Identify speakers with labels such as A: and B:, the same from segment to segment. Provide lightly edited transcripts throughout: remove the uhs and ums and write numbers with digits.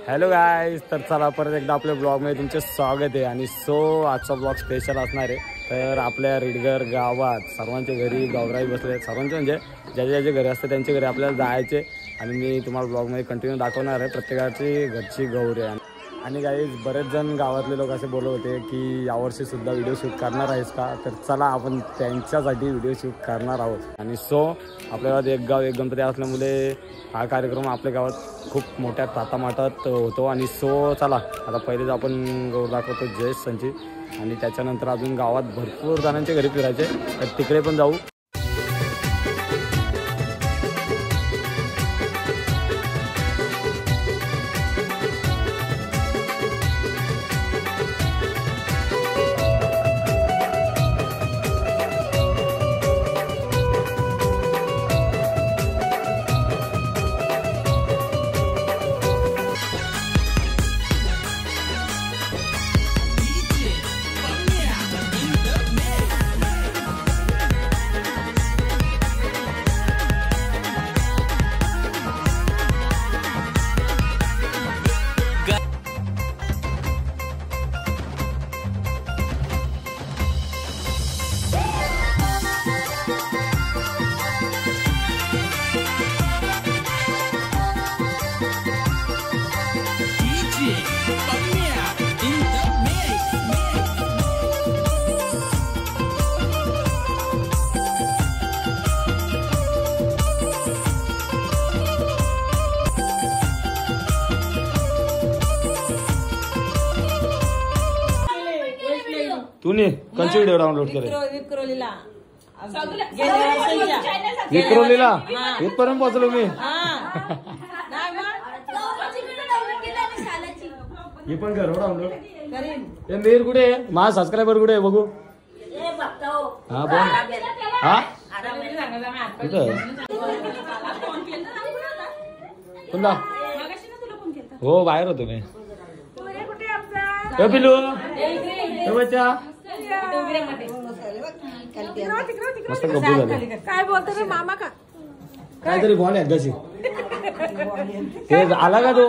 A: Hello guys, तर चला परत एकदा आपल्या ब्लॉगमध्ये तुमचे स्वागत आहे. आणि आजचा ब्लॉग स्पेशल असणार आहे. तर आपल्या रेडगर गावात सर्वांच्या घरी गौराई बसले, सर्वांचे म्हणजे ज्याचे घरी असते त्यांच्या घरी आपल्याला जायचे. आणि मी तुम्हाला ब्लॉगमध्ये कंटिन्यू दाखवणार आहे प्रत्येकाची घरची गौरी. आणि गाईज बरेच जण गावातले लोक असे बोलत होते की यावर्षीसुद्धा व्हिडिओ शूट करणार आहेस का, तर चला आपण त्यांच्यासाठी व्हिडिओ शूट करणार आहोत. आणि आपल्या गावात एक गाव एक गणपती असल्यामुळे हा कार्यक्रम आपल्या गावात खूप मोठ्या ताटामाटात होतो. आणि चला आता पहिलेच आपण गौर दाखवतो जयेश संची, आणि त्याच्यानंतर अजून गावात भरपूर जणांच्या घरी फिरायचे, तर तिकडे पण जाऊ. तूने कंची व्हिडिओ डाउनलोड केले विक्रोलीला इथपर्यंत पोहोचलो मी. हे पण कर डाउनलोड. हे मेर कुठे आहे, माझा सबस्क्रायबर कुठे आहे बघू. हा बोल. हा कुठं कोणता? हो बाहेर होतो मी. पिलू बच्चा मस्त गप्पू झाले.
B: काय बोलतो रे मामा का
A: काहीतरी बॉल आहे गशी ते आला का तो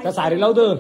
A: का सारी लावतो.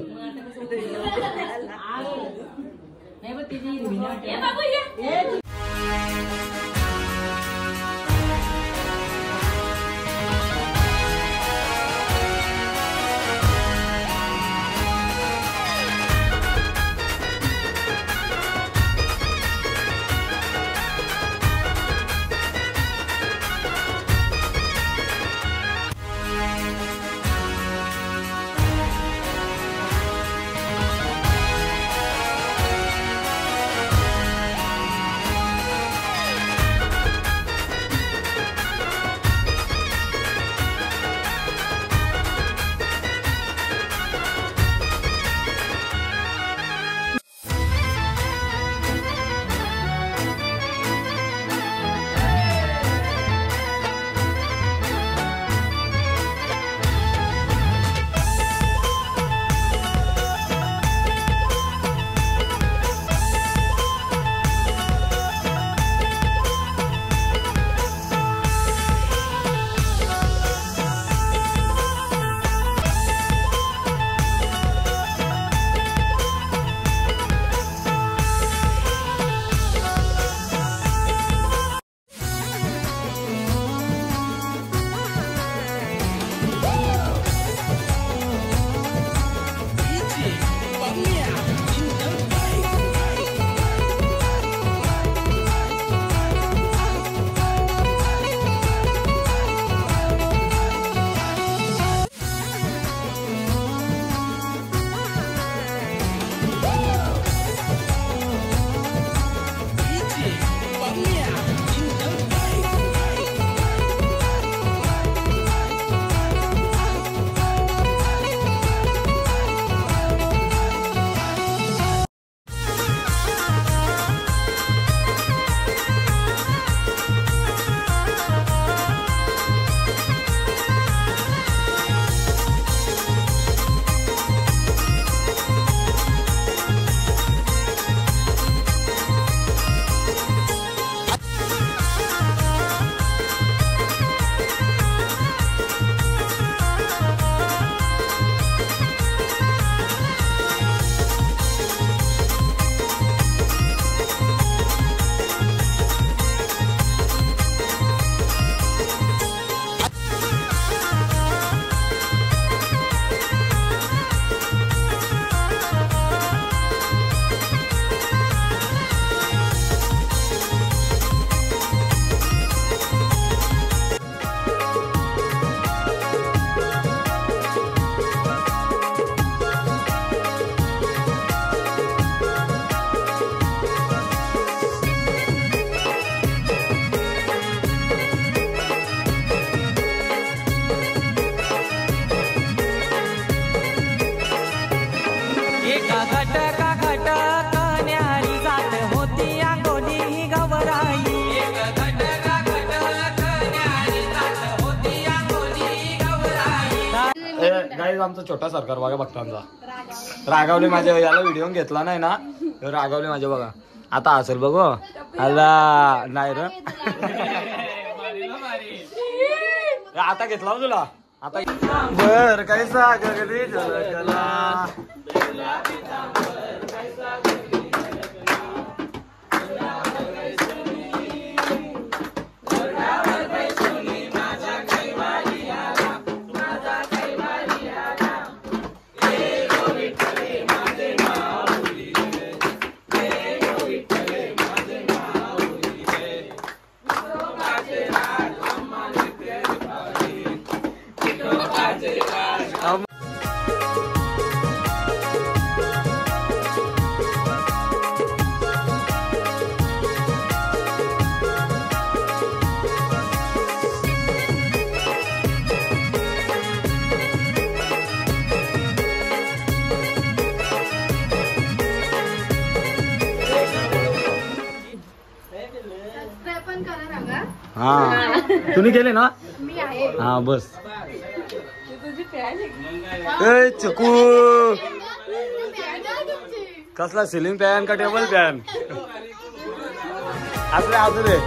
A: आमचा छोटा सरकार बघा भक्तांचा. रागावले माझ्या याला व्हिडिओ घेतला नाही ना, रागावले माझ्या बघा. आता असेल बघ आला नाही र. आता घेतला तुला आता बर कैसा गगदी झलकला. हा तुम्ही केले ना. हा बस चकू कसला सिलिंग फॅन का टेबल फॅन असले असू दे.